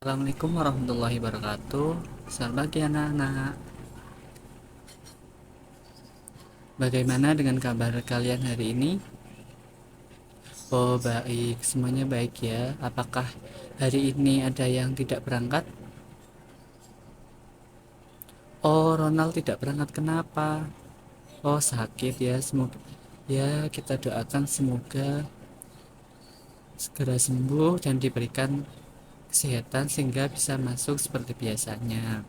Assalamualaikum warahmatullahi wabarakatuh. Selamat pagi anak-anak. Bagaimana dengan kabar kalian hari ini? Oh baik, semuanya baik ya. Apakah hari ini ada yang tidak berangkat? Oh Ronald tidak berangkat, kenapa? Oh sakit ya, semoga ya kita doakan semoga segera sembuh dan diberikan kesehatan sehingga bisa masuk seperti biasanya.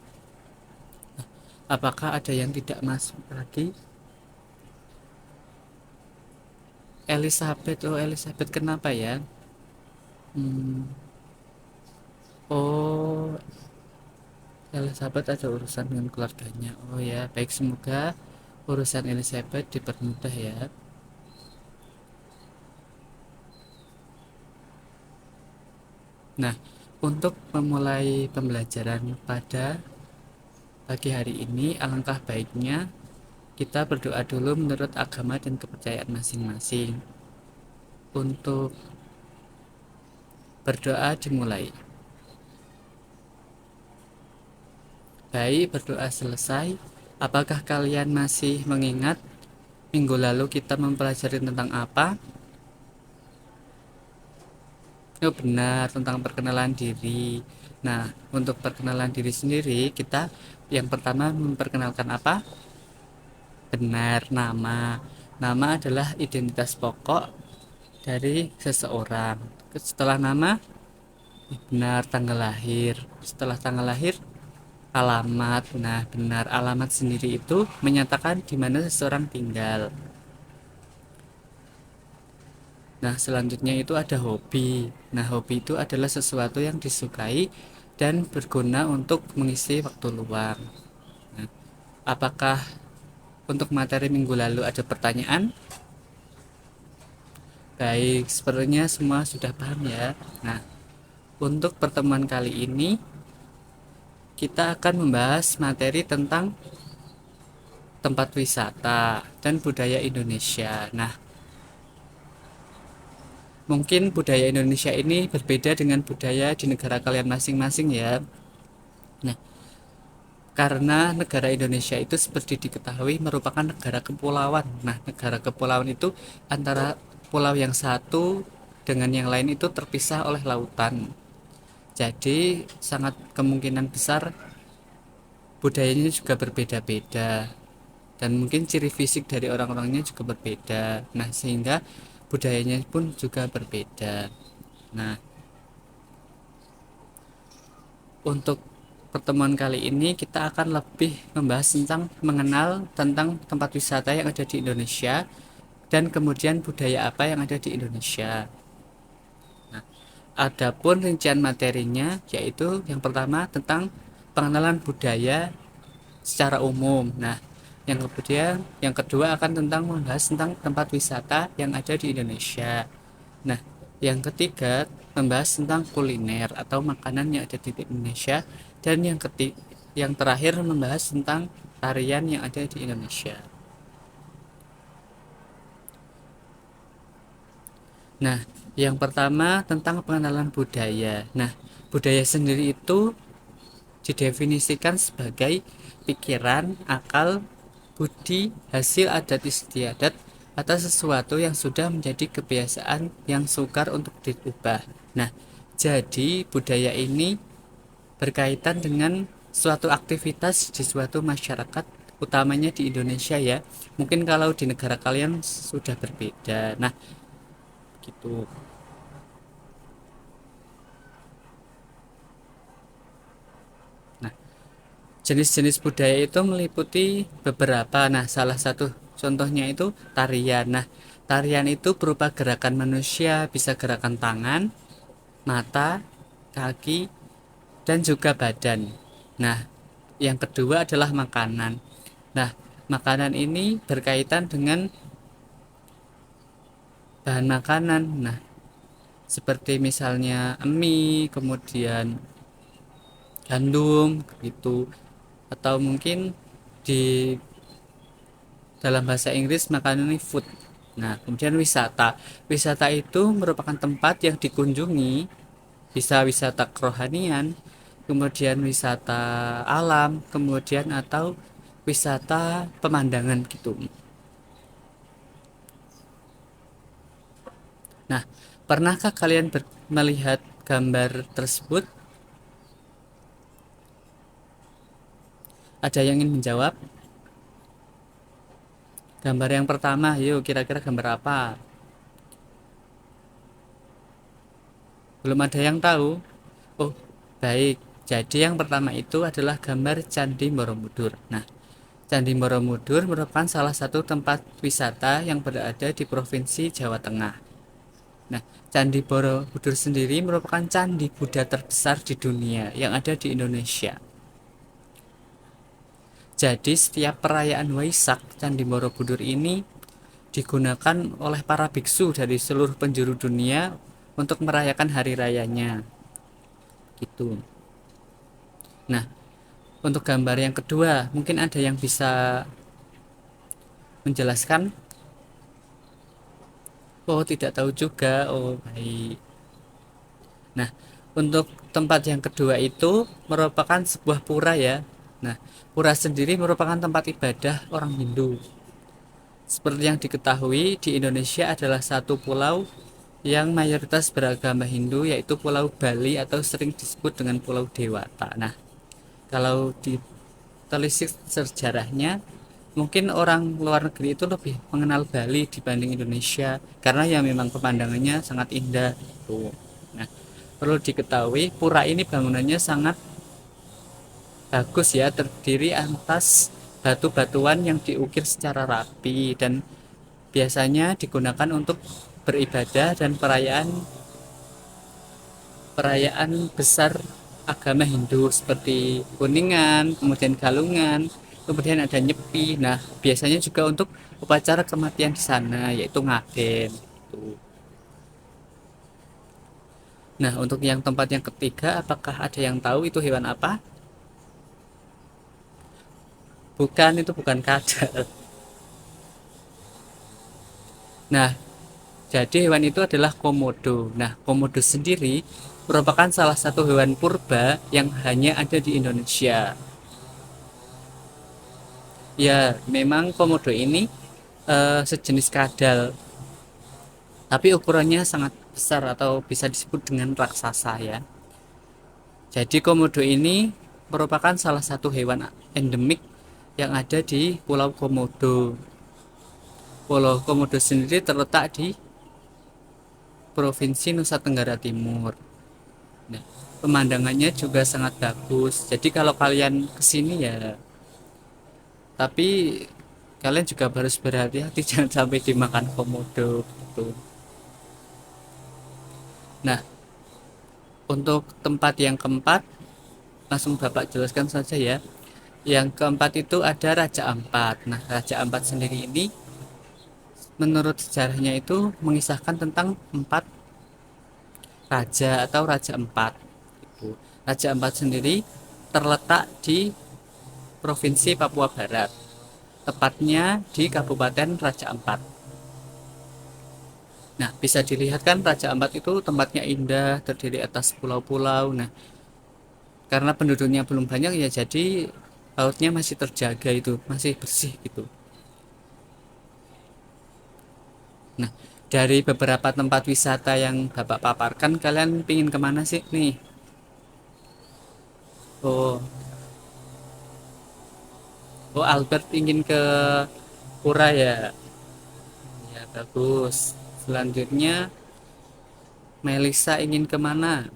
Apakah ada yang tidak masuk lagi? Elizabeth, oh Elizabeth kenapa ya? Hmm, oh Elizabeth ada urusan dengan keluarganya. Oh ya, baik, semoga urusan Elizabeth dipermudah ya. Nah, untuk memulai pembelajaran pada pagi hari ini, alangkah baiknya kita berdoa dulu menurut agama dan kepercayaan masing-masing. Untuk berdoa dimulai. Baik, berdoa selesai. Apakah kalian masih mengingat minggu lalu kita mempelajari tentang apa? Oh benar, tentang perkenalan diri. Nah, untuk perkenalan diri sendiri, kita yang pertama memperkenalkan apa? Benar, nama. Nama adalah identitas pokok dari seseorang. Setelah nama, benar, tanggal lahir. Setelah tanggal lahir, alamat. Nah, benar, alamat sendiri itu menyatakan di mana seseorang tinggal. Nah, selanjutnya itu ada hobi. Nah, hobi itu adalah sesuatu yang disukai dan berguna untuk mengisi waktu luang. Nah, apakah untuk materi minggu lalu ada pertanyaan? Baik, sepertinya semua sudah paham ya. Nah, untuk pertemuan kali ini kita akan membahas materi tentang tempat wisata dan budaya Indonesia. Nah, mungkin budaya Indonesia ini berbeda dengan budaya di negara kalian masing-masing ya. Nah, karena negara Indonesia itu seperti diketahui merupakan negara kepulauan. Nah, negara kepulauan itu antara pulau yang satu dengan yang lain itu terpisah oleh lautan. Jadi, sangat kemungkinan besar budayanya juga berbeda-beda dan mungkin ciri fisik dari orang-orangnya juga berbeda. Nah, sehingga budayanya pun juga berbeda. Nah, untuk pertemuan kali ini kita akan lebih membahas tentang mengenal tentang tempat wisata yang ada di Indonesia dan kemudian budaya apa yang ada di Indonesia. Nah, adapun rincian materinya yaitu yang pertama tentang pengenalan budaya secara umum. Nah, yang kedua akan tentang membahas tentang tempat wisata yang ada di Indonesia. Nah, yang ketiga membahas tentang kuliner atau makanan yang ada di Indonesia dan yang terakhir membahas tentang tarian yang ada di Indonesia. Nah, yang pertama tentang pengenalan budaya. Nah, budaya sendiri itu didefinisikan sebagai pikiran, akal, budi, hasil adat istiadat atau sesuatu yang sudah menjadi kebiasaan yang sukar untuk diubah. Nah, jadi budaya ini berkaitan dengan suatu aktivitas di suatu masyarakat, utamanya di Indonesia ya. Mungkin kalau di negara kalian sudah berbeda. Nah, gitu. Nah, jenis-jenis budaya itu meliputi beberapa. Nah, salah satu contohnya itu tarian. Nah, tarian itu berupa gerakan manusia, bisa gerakan tangan, mata, kaki, dan juga badan. Nah, yang kedua adalah makanan. Nah, makanan ini berkaitan dengan bahan makanan. Nah, seperti misalnya mie, kemudian gandum gitu. Atau mungkin di dalam bahasa Inggris makanan ini food. Nah, kemudian wisata. Wisata itu merupakan tempat yang dikunjungi bisa wisata kerohanian, kemudian wisata alam, kemudian atau wisata pemandangan gitu. Nah, pernahkah kalian melihat gambar tersebut? Ada yang ingin menjawab? Gambar yang pertama, yuk kira-kira gambar apa? Belum ada yang tahu? Oh, baik. Jadi yang pertama itu adalah gambar Candi Borobudur. Nah, Candi Borobudur merupakan salah satu tempat wisata yang berada di Provinsi Jawa Tengah. Nah, Candi Borobudur sendiri merupakan candi Buddha terbesar di dunia yang ada di Indonesia. Jadi setiap perayaan Waisak, Candi Borobudur ini digunakan oleh para biksu dari seluruh penjuru dunia untuk merayakan hari rayanya. Gitu. Nah, untuk gambar yang kedua, mungkin ada yang bisa menjelaskan? Oh, tidak tahu juga. Oh, baik. Nah, untuk tempat yang kedua itu merupakan sebuah pura ya. Nah, pura sendiri merupakan tempat ibadah orang Hindu. Seperti yang diketahui, di Indonesia adalah satu pulau yang mayoritas beragama Hindu, yaitu Pulau Bali atau sering disebut dengan Pulau Dewata. Nah, kalau ditelisik sejarahnya, mungkin orang luar negeri itu lebih mengenal Bali dibanding Indonesia karena ya memang pemandangannya sangat indah tuh. Nah, perlu diketahui pura ini bangunannya sangat bagus ya, terdiri atas batu-batuan yang diukir secara rapi dan biasanya digunakan untuk beribadah dan perayaan perayaan besar agama Hindu seperti Kuningan, kemudian Galungan, kemudian ada Nyepi. Nah, biasanya juga untuk upacara kematian di sana yaitu ngaden. Gitu. Nah, untuk yang tempat yang ketiga, apakah ada yang tahu itu hewan apa? Bukan, itu bukan kadal. Nah, jadi hewan itu adalah komodo. Nah, komodo sendiri merupakan salah satu hewan purba yang hanya ada di Indonesia. Ya, memang komodo ini sejenis kadal, tapi ukurannya sangat besar atau bisa disebut dengan raksasa ya. Jadi komodo ini merupakan salah satu hewan endemik yang ada di Pulau Komodo. Pulau Komodo sendiri terletak di Provinsi Nusa Tenggara Timur. Nah, pemandangannya juga sangat bagus. Jadi kalau kalian kesini ya, tapi kalian juga harus berhati-hati jangan sampai dimakan komodo gitu. Nah, untuk tempat yang keempat, langsung Bapak jelaskan saja ya. Yang keempat itu ada Raja Ampat. Nah, Raja Ampat sendiri ini menurut sejarahnya itu mengisahkan tentang empat raja atau Raja Empat. Gitu. Raja Ampat sendiri terletak di Provinsi Papua Barat, tepatnya di Kabupaten Raja Ampat. Nah, bisa dilihat kan Raja Ampat itu tempatnya indah, terdiri atas pulau-pulau. Nah, karena penduduknya belum banyak ya jadi lautnya masih terjaga itu, masih bersih gitu. Nah, dari beberapa tempat wisata yang Bapak paparkan, kalian pingin kemana sih nih? Oh, oh Albert ingin ke Pura ya? Ya, bagus. Selanjutnya, Melisa ingin kemana?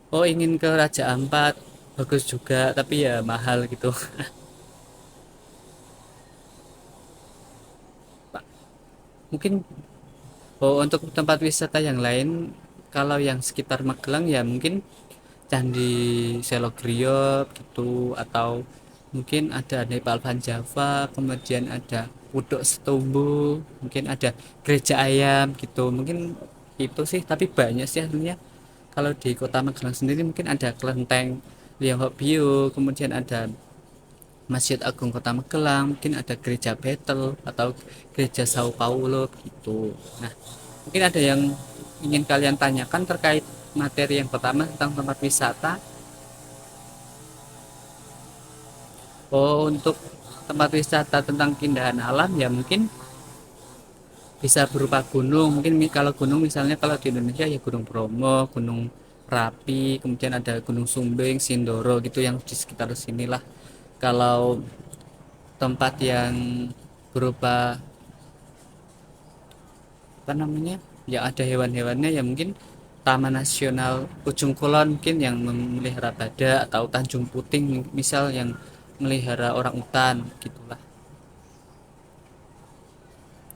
Oh, ingin ke Raja Ampat. Bagus juga, tapi ya mahal gitu. Pak, mungkin untuk tempat wisata yang lain, kalau yang sekitar Magelang ya mungkin Candi Selogriop gitu atau mungkin ada Nepal Van Java, kemudian ada Pudok Setumbu, mungkin ada Gereja Ayam gitu. Mungkin itu sih, tapi banyak sih artinya. Kalau di Kota Magelang sendiri mungkin ada Kelenteng Lianghok Bio, kemudian ada Masjid Agung Kota Magelang, mungkin ada Gereja Betel atau Gereja Sao Paulo gitu. Nah, Mungkin ada yang ingin kalian tanyakan terkait materi yang pertama tentang tempat wisata. Oh, untuk tempat wisata tentang keindahan alam ya mungkin bisa berupa gunung. Mungkin kalau gunung misalnya kalau di Indonesia ya Gunung Bromo, Gunung Merapi, kemudian ada Gunung Sumbing, Sindoro gitu yang di sekitar sinilah. Kalau tempat yang berupa apa namanya, yang ada hewan-hewannya ya mungkin Taman Nasional Ujung Kulon mungkin yang memelihara badak, atau Tanjung Puting misal yang melihara orang utan gitulah.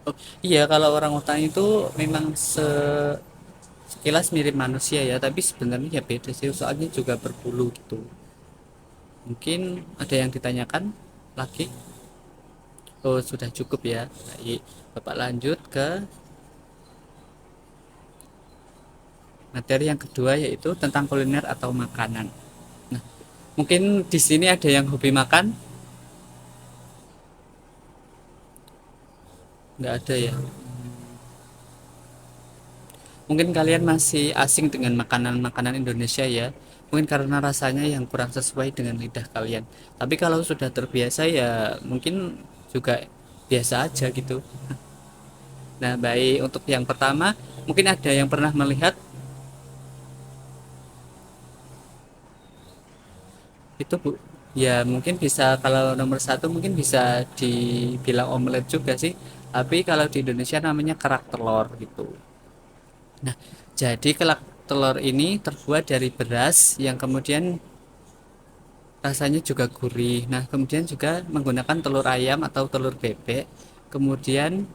Oh, iya, kalau orang utan itu memang sekilas mirip manusia ya, tapi sebenarnya ya beda sih, soalnya juga berbulu gitu. Mungkin ada yang ditanyakan lagi? Oh, sudah cukup ya. Baik, Bapak lanjut ke materi yang kedua, yaitu tentang kuliner atau makanan. Nah, mungkin di sini ada yang hobi makan? Nggak ada ya. Mungkin kalian masih asing dengan makanan-makanan Indonesia ya. Mungkin karena rasanya yang kurang sesuai dengan lidah kalian. Tapi kalau sudah terbiasa ya mungkin juga biasa aja gitu. Nah, baik, untuk yang pertama, mungkin ada yang pernah melihat itu Bu. Ya mungkin bisa, kalau nomor satu mungkin bisa dibilang omelet juga sih. Tapi kalau di Indonesia namanya kerak telur gitu. Nah, jadi kerak telur ini terbuat dari beras yang kemudian rasanya juga gurih. Nah, kemudian juga menggunakan telur ayam atau telur bebek. Kemudian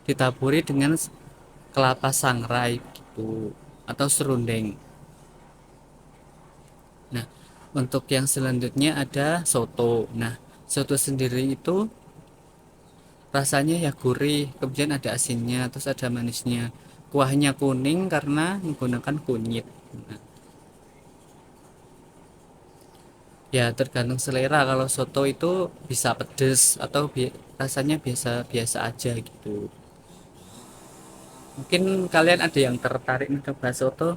ditaburi dengan kelapa sangrai gitu atau serundeng. Nah, untuk yang selanjutnya ada soto. Nah, soto sendiri itu rasanya ya gurih, kemudian ada asinnya, terus ada manisnya. Kuahnya kuning karena menggunakan kunyit. Nah, ya tergantung selera. Kalau soto itu bisa pedes atau rasanya biasa-biasa aja gitu. Mungkin kalian ada yang tertarik mencoba soto?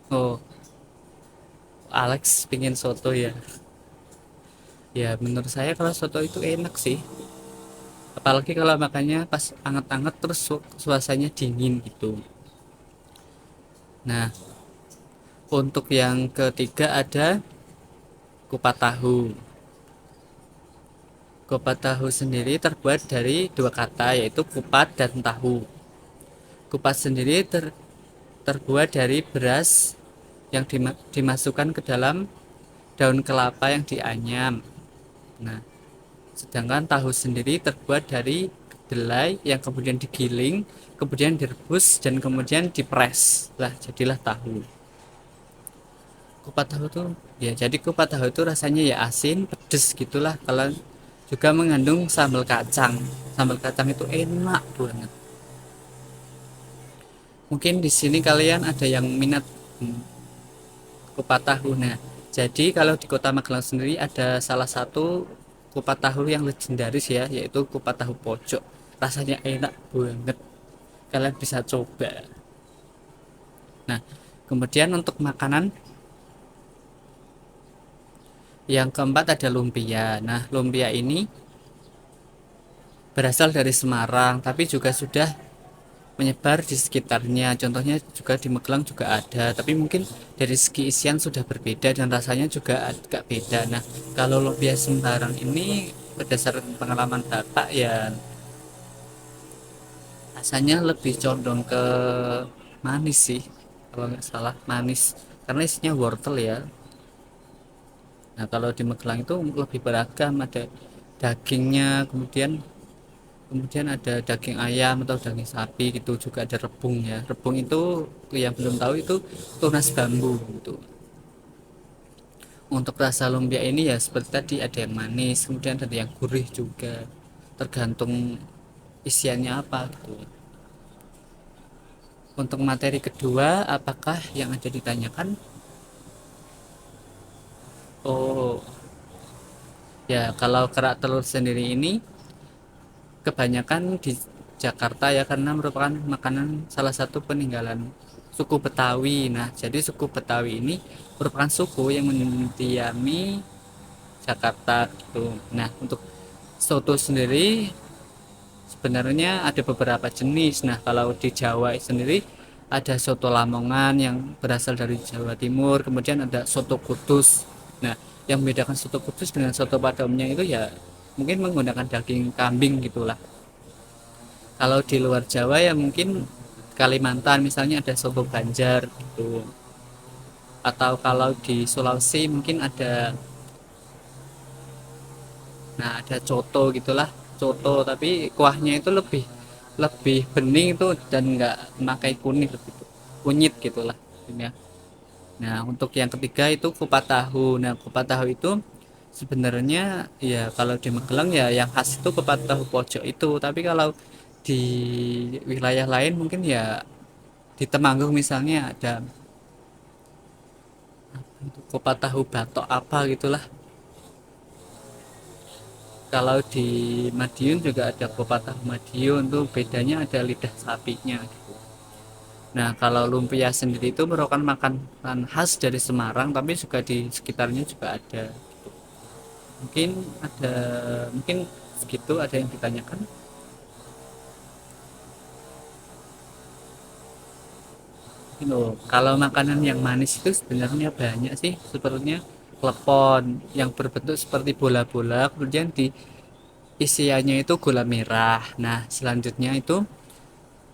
Oh, Alex pingin soto ya. Ya menurut saya kalau soto itu enak sih. Apalagi kalau makannya pas anget-anget terus suasananya dingin gitu. Nah, untuk yang ketiga ada kupat tahu. Kupat tahu sendiri terbuat dari dua kata, yaitu kupat dan tahu. Kupat sendiri terbuat dari beras yang dimasukkan ke dalam daun kelapa yang dianyam. Nah, sedangkan tahu sendiri terbuat dari kedelai yang kemudian digiling, kemudian direbus dan kemudian dipres. Lah, jadilah tahu. Kupat tahu tuh ya, jadi kupat tahu itu rasanya ya asin, pedes gitulah. Kalau juga mengandung sambal kacang. Sambal kacang itu enak banget. Mungkin di sini kalian ada yang minat kupat tahu. Nah, jadi kalau di Kota Magelang sendiri ada salah satu kupat tahu yang legendaris ya, yaitu kupat tahu pojok. Rasanya enak banget. Kalian bisa coba. Nah, kemudian untuk makanan yang keempat ada lumpia. Nah, lumpia ini berasal dari Semarang, tapi juga sudah menyebar di sekitarnya. Contohnya juga di Magelang juga ada, tapi mungkin dari segi isian sudah berbeda dan rasanya juga agak beda. Nah, kalau lumpia Semarang ini berdasarkan pengalaman Bapak ya rasanya lebih condong ke manis sih, kalau nggak salah manis karena isinya wortel ya. Nah, kalau di Magelang itu lebih beragam, ada dagingnya, kemudian ada daging ayam atau daging sapi gitu, juga ada rebung ya. Rebung itu yang belum tahu itu tunas bambu gitu. Untuk rasa lumpia ini ya seperti tadi, ada yang manis, kemudian ada yang gurih juga, tergantung isiannya apa gitu. Untuk materi kedua, apakah yang ada ditanyakan? Oh, Ya, kalau kerak telur sendiri ini kebanyakan di Jakarta ya, karena merupakan makanan salah satu peninggalan suku Betawi. Nah, jadi suku Betawi ini merupakan suku yang mendiami Jakarta gitu. Nah, untuk soto sendiri sebenarnya ada beberapa jenis. Nah, kalau di Jawa sendiri ada soto Lamongan yang berasal dari Jawa Timur, kemudian ada soto Kudus. Nah, yang membedakan soto Kudus dengan soto pada umumnya itu ya mungkin menggunakan daging kambing gitulah. Kalau di luar Jawa ya mungkin Kalimantan misalnya ada soto Banjar gitu. Atau kalau di Sulawesi mungkin ada, nah ada coto gitulah, coto tapi kuahnya itu lebih lebih bening itu dan nggak memakai kunyit gitu, kunyit gitulah ya. Nah untuk yang ketiga itu kupat tahu. Nah kupat tahu itu sebenarnya ya kalau di Magelang ya yang khas itu kupat tahu pojok itu, tapi kalau di wilayah lain mungkin ya di Temanggung misalnya ada kupat tahu batok apa gitulah. Kalau di Madiun juga ada pepatah Madiun tuh, bedanya ada lidah sapinya gitu. Nah kalau lumpia sendiri itu merupakan makanan khas dari Semarang tapi juga di sekitarnya juga ada. Mungkin ada, mungkin segitu ada yang ditanyakan. Loh, kalau makanan yang manis itu sebenarnya banyak sih, sepertinya klepon yang berbentuk seperti bola-bola kemudian di isiannya itu gula merah. Nah selanjutnya itu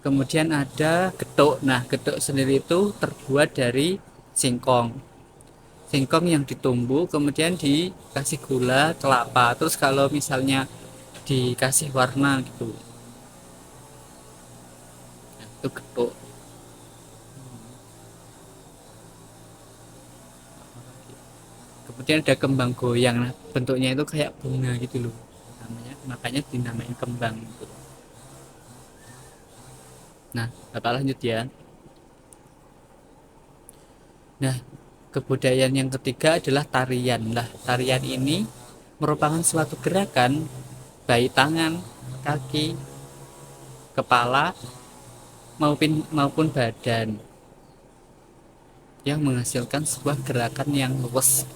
kemudian ada getuk. Nah, getuk sendiri itu terbuat dari singkong. Singkong yang ditumbuk, kemudian dikasih gula, kelapa. Terus kalau misalnya dikasih warna gitu, itu getuk. Kemudian ada kembang goyang. Nah, bentuknya itu kayak bunga gitu loh. Namanya, makanya dinamain kembang gitu. Nah, Bapak lanjut ya. Nah, kebudayaan yang ketiga adalah tarian. Lah, tarian ini merupakan suatu gerakan baik tangan, kaki, kepala maupun badan yang menghasilkan sebuah gerakan yang luwes.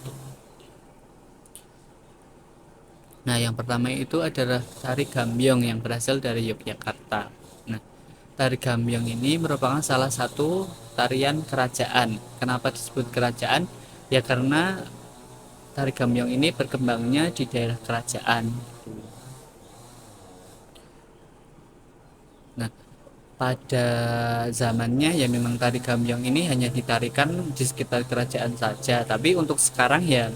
Nah, yang pertama itu adalah tari gambyong yang berasal dari Yogyakarta. Nah, tari gambyong ini merupakan salah satu tarian kerajaan. Kenapa disebut kerajaan? Ya karena tari gambyong ini berkembangnya di daerah kerajaan. Nah, pada zamannya ya memang tari gambyong ini hanya ditarikan di sekitar kerajaan saja, tapi untuk sekarang ya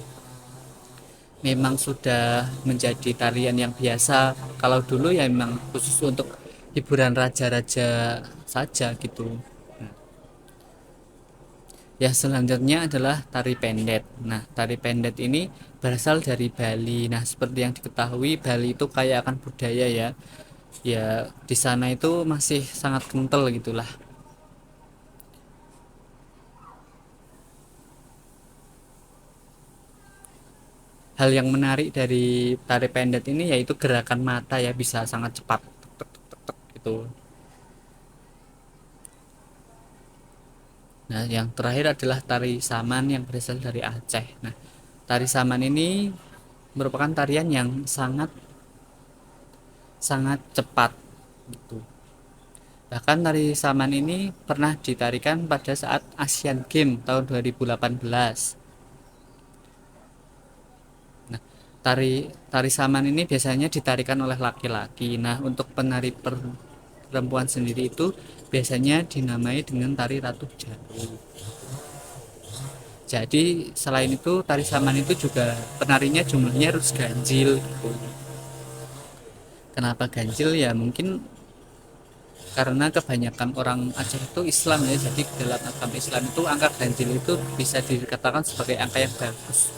memang sudah menjadi tarian yang biasa. Kalau dulu ya memang khusus untuk hiburan raja-raja saja gitu. Ya selanjutnya adalah tari pendet. Nah tari pendet ini berasal dari Bali. Nah seperti yang diketahui Bali itu kaya akan budaya ya. Ya di sana itu masih sangat kental gitulah. Hal yang menarik dari tari pendet ini yaitu gerakan mata ya bisa sangat cepat gitu. Nah, yang terakhir adalah tari saman yang berasal dari Aceh. Nah, tari saman ini merupakan tarian yang sangat sangat cepat gitu. Bahkan tari saman ini pernah ditarikan pada saat Asian Games tahun 2018. Nah, tari tari saman ini biasanya ditarikan oleh laki-laki. Nah, untuk penari perempuan sendiri itu biasanya dinamai dengan tari Ratu Jaru. Jadi selain itu tari saman itu juga penarinya jumlahnya harus ganjil gitu. Kenapa ganjil ya mungkin karena kebanyakan orang Aceh itu Islam ya, jadi dalam agama Islam itu angka ganjil itu bisa dikatakan sebagai angka yang bagus.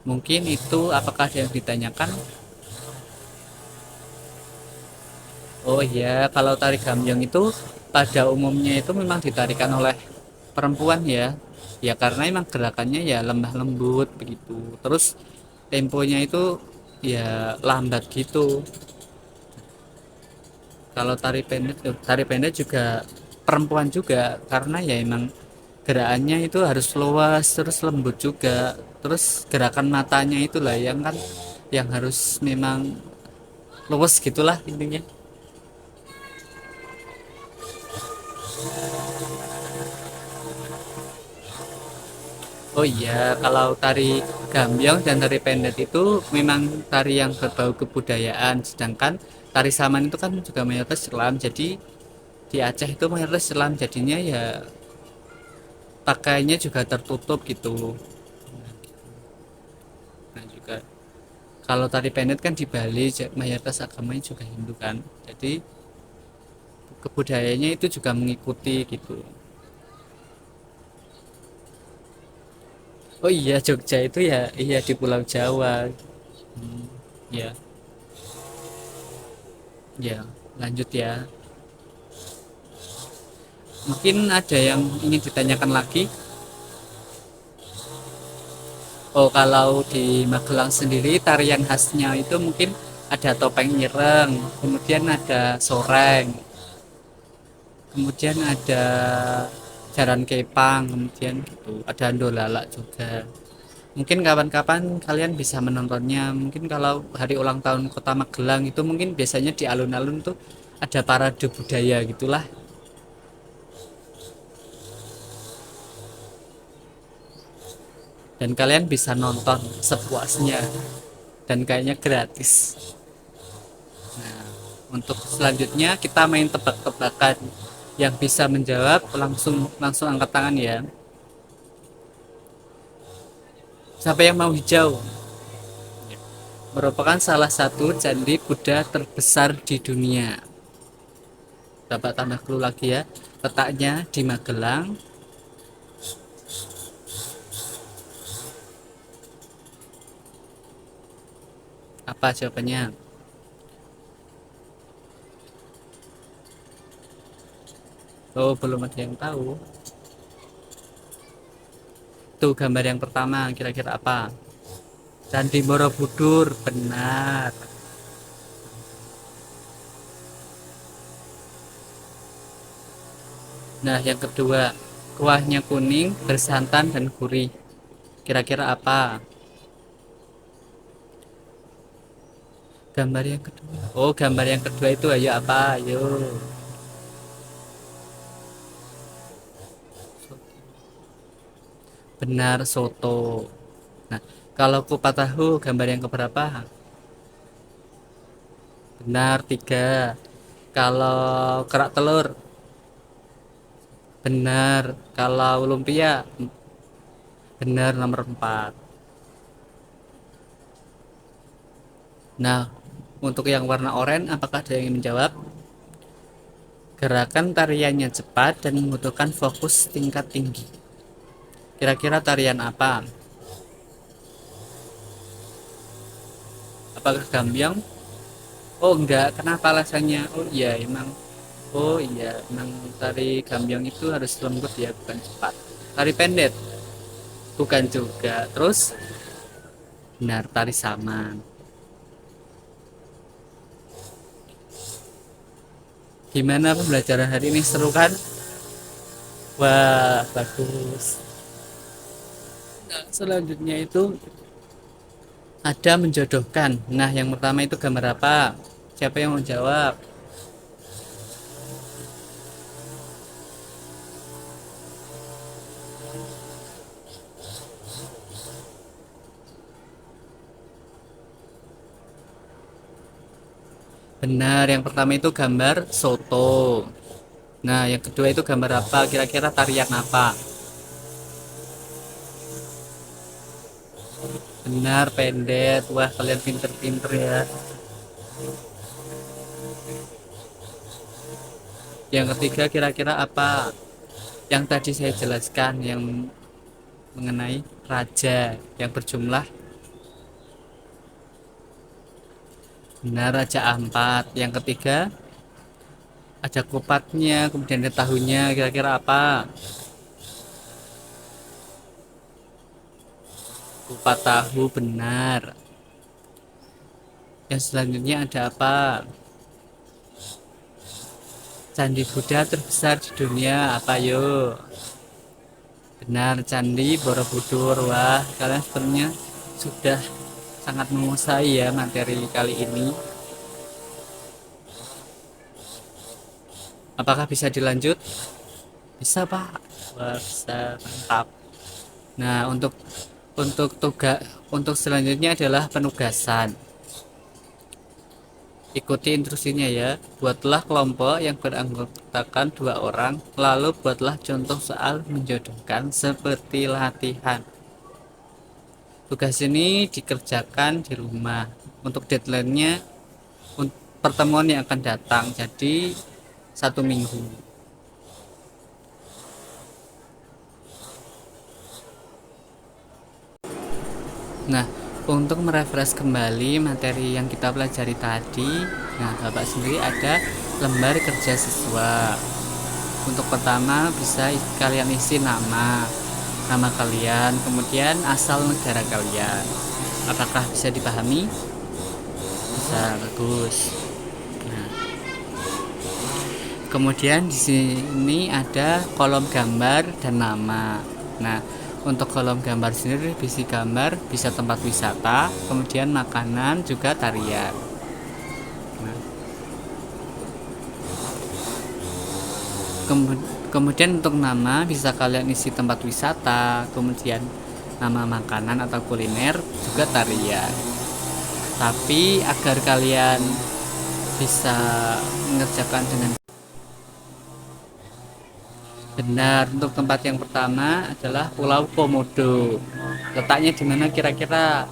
Mungkin itu apakah ada yang ditanyakan? Oh iya, kalau tari gambyong itu pada umumnya itu memang ditarikan oleh perempuan ya, ya karena emang gerakannya ya lemah lembut begitu, terus temponya itu ya lambat gitu. Kalau tari pendek juga perempuan juga karena ya emang gerakannya itu harus luas terus lembut juga, terus gerakan matanya itulah yang kan yang harus memang luas gitulah intinya. Oh iya, kalau tari gambyong dan tari pendek itu memang tari yang berbau kebudayaan, sedangkan tari saman itu kan juga mayoritas Islam. Jadi di Aceh itu mayoritas Islam, jadinya ya pakainya juga tertutup gitu. Nah juga kalau tari pendek kan di Bali mayoritas agamanya juga Hindu kan. Jadi kebudayanya itu juga mengikuti gitu. Oh iya, Jogja itu ya iya di Pulau Jawa. Hmm, ya, ya, lanjut ya. Mungkin ada yang ingin ditanyakan lagi. Oh, kalau di Magelang sendiri tarian khasnya itu mungkin ada topeng ireng, kemudian ada soreng, kemudian ada jaran kepang, kemudian gitu, ada ndolala juga. Mungkin kapan-kapan kalian bisa menontonnya. Mungkin kalau hari ulang tahun Kota Magelang itu mungkin biasanya di alun-alun tuh ada parade budaya gitulah, dan kalian bisa nonton sepuasnya dan kayaknya gratis. Nah, untuk selanjutnya kita main tebak-tebakan. Yang bisa menjawab langsung langsung angkat tangan ya. Siapa yang mau hijau? Merupakan salah satu candi Buddha terbesar di dunia. Dapat tambah clue lagi ya. Letaknya di Magelang. Apa jawabannya? Oh, belum ada yang tahu. Tuh gambar yang pertama kira-kira apa? Candi Borobudur, benar. Nah, yang kedua, kuahnya kuning, bersantan dan gurih. Kira-kira apa? Gambar yang kedua. Oh, gambar yang kedua itu ayo apa? Ayo. Benar, soto. Nah, kalau kupat tahu gambar yang keberapa? Benar, tiga. Kalau kerak telur, benar. Kalau lumpia, benar nomor empat. Nah, untuk yang warna oranye, apakah ada yang ingin menjawab? Gerakan tariannya cepat dan membutuhkan fokus tingkat tinggi. Kira-kira tarian apa? Apakah gambyong? Oh enggak, kenapa alasannya? Oh iya emang. Oh iya, emang tari gambyong itu harus lembut ya, bukan cepat. Tari pendek, bukan juga. Terus, benar tari saman. Gimana pembelajaran hari ini, seru kan? Wah, bagus. Nah, selanjutnya itu ada menjodohkan. Nah, yang pertama itu gambar apa? Siapa yang mau jawab? Benar, yang pertama itu gambar soto. Nah, yang kedua itu gambar apa? Kira-kira tarian apa? Benar, pendek. Wah, kalian pinter-pinter ya. Yang ketiga kira-kira apa? Yang tadi saya jelaskan yang mengenai raja yang berjumlah. Benar, Raja Ampat. Yang ketiga, Ada kupatnya, kemudian ada tahunya, kira-kira apa? Kupat tahu, benar. Yang selanjutnya ada apa? Candi Buddha terbesar di dunia, apa yuk? Benar, Candi Borobudur. Wah, kalian sebenarnya sudah sangat menguasai ya materi kali ini. Apakah bisa dilanjut? Bisa, Pak. Wah, bisa, mantap. Nah, untuk selanjutnya adalah penugasan. Ikuti instruksinya ya. Buatlah kelompok yang beranggotakan 2 orang, lalu buatlah contoh soal menjodohkan seperti latihan. Tugas ini dikerjakan di rumah. Untuk deadline-nya pertemuan yang akan datang, jadi 1 minggu. Nah, untuk merefresh kembali materi yang kita pelajari tadi, nah Bapak sendiri ada lembar kerja siswa. Untuk pertama bisa kalian isi nama kalian, kemudian asal negara kalian. Apakah bisa dipahami? Bisa, bagus. Nah, kemudian di sini ada kolom gambar dan nama. Nah, untuk kolom gambar sendiri bisa gambar, bisa tempat wisata, kemudian makanan, juga tarian. Nah, kemudian untuk nama bisa kalian isi tempat wisata, kemudian nama makanan atau kuliner, juga tarian. Tapi agar kalian bisa mengerjakan dengan benar, untuk tempat yang pertama adalah Pulau Komodo. Letaknya di mana kira-kira?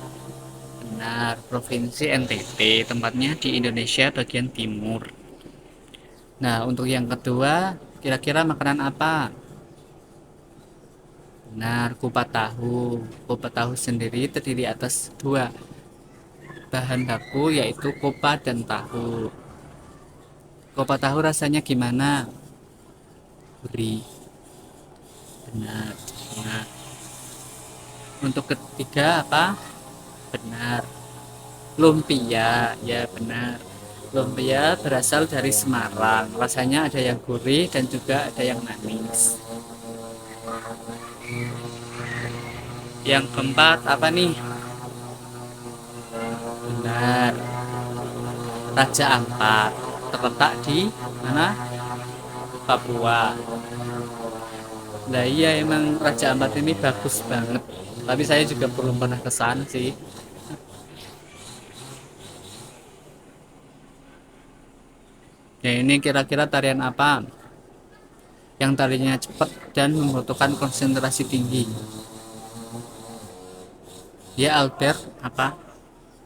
Benar, Provinsi NTT, tempatnya di Indonesia bagian timur. Nah, untuk yang kedua, kira-kira makanan apa? Benar, kupat tahu. Kupat tahu sendiri terdiri atas 2 bahan baku, yaitu kupat dan tahu. Kupat tahu rasanya gimana? Gurih. Benar. Nah, untuk ketiga apa? Benar, lumpia. Ya, benar. Lumpia berasal dari Semarang. Rasanya ada yang gurih dan juga ada yang manis. Yang keempat apa nih? Benar, Raja Ampat. Terletak di mana? Papua. Nah iya, emang Raja Ampat ini bagus banget. Tapi saya juga belum pernah ke sana sih. Ya ini kira-kira tarian apa? Yang tarinya cepat dan membutuhkan konsentrasi tinggi. Ya Albert apa?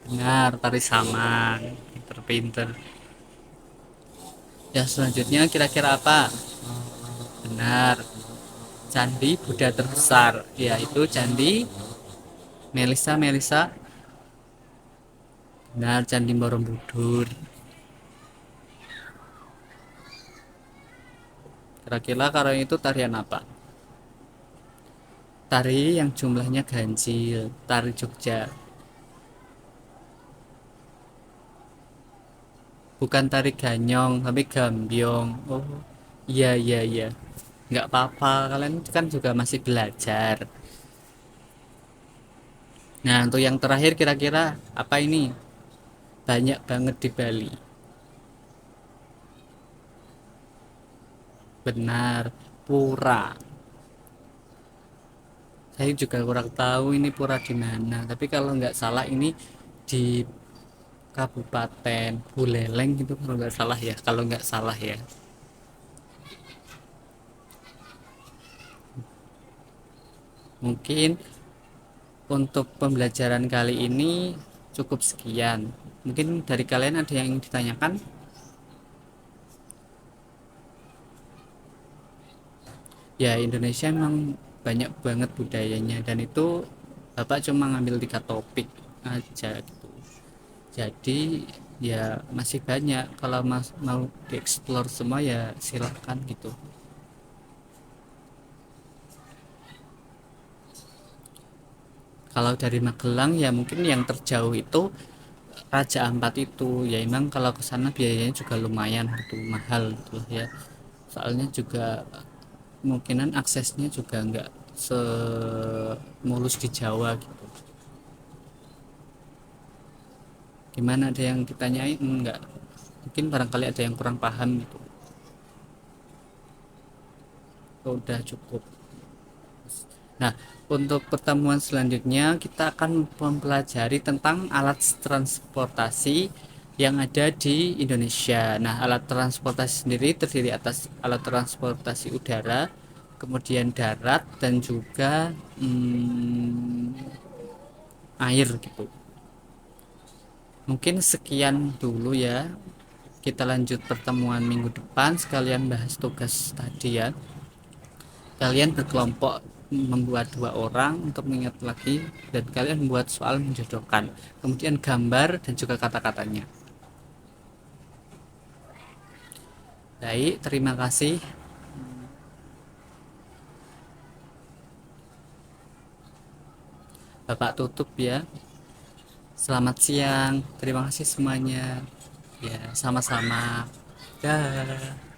Benar, tari saman. Pinter-pinter. Ya selanjutnya kira-kira apa? Benar, Candi Buddha terbesar, yaitu Candi Melisa. Melisa. Benar, Candi Borobudur. Kira-kira kalau itu tarian apa? Tari yang jumlahnya ganjil, tari Jogja. Bukan tari ganyong, tapi gambyong. Oh, iya iya iya. Nggak apa-apa, kalian kan juga masih belajar. Nah, untuk yang terakhir kira-kira apa ini? Banyak banget di Bali. Benar, pura. Saya juga kurang tahu ini pura di mana, tapi kalau nggak salah ini di Kabupaten Buleleng gitu, kalau nggak salah ya, kalau nggak salah ya. Mungkin untuk pembelajaran kali ini cukup sekian. Mungkin dari kalian ada yang ingin ditanyakan? Ya, Indonesia memang banyak banget budayanya, dan itu Bapak cuma ngambil 3 topik aja gitu. Jadi Ya masih banyak, kalau mas mau dieksplor semua ya silahkan gitu. Kalau dari Magelang ya mungkin yang terjauh itu Raja Ampat itu, ya emang kalau ke sana biayanya juga lumayan gitu, mahal gitu ya. Soalnya juga kemungkinan aksesnya juga nggak semulus di Jawa gitu. Gimana, ada yang ditanyain nggak? Mungkin barangkali ada yang kurang paham gitu. Oh, udah cukup. Nah, untuk pertemuan selanjutnya kita akan mempelajari tentang alat transportasi yang ada di Indonesia. Nah, alat transportasi sendiri terdiri atas alat transportasi udara, kemudian darat, dan juga air gitu. Mungkin sekian dulu ya. Kita lanjut pertemuan minggu depan, sekalian bahas tugas tadi ya. Kalian berkelompok membuat 2 orang untuk mengingat lagi, dan kalian membuat soal menjodohkan, kemudian gambar dan juga kata-katanya. Baik, terima kasih. Bapak tutup ya. Selamat siang, terima kasih semuanya. Ya, sama-sama. Dah.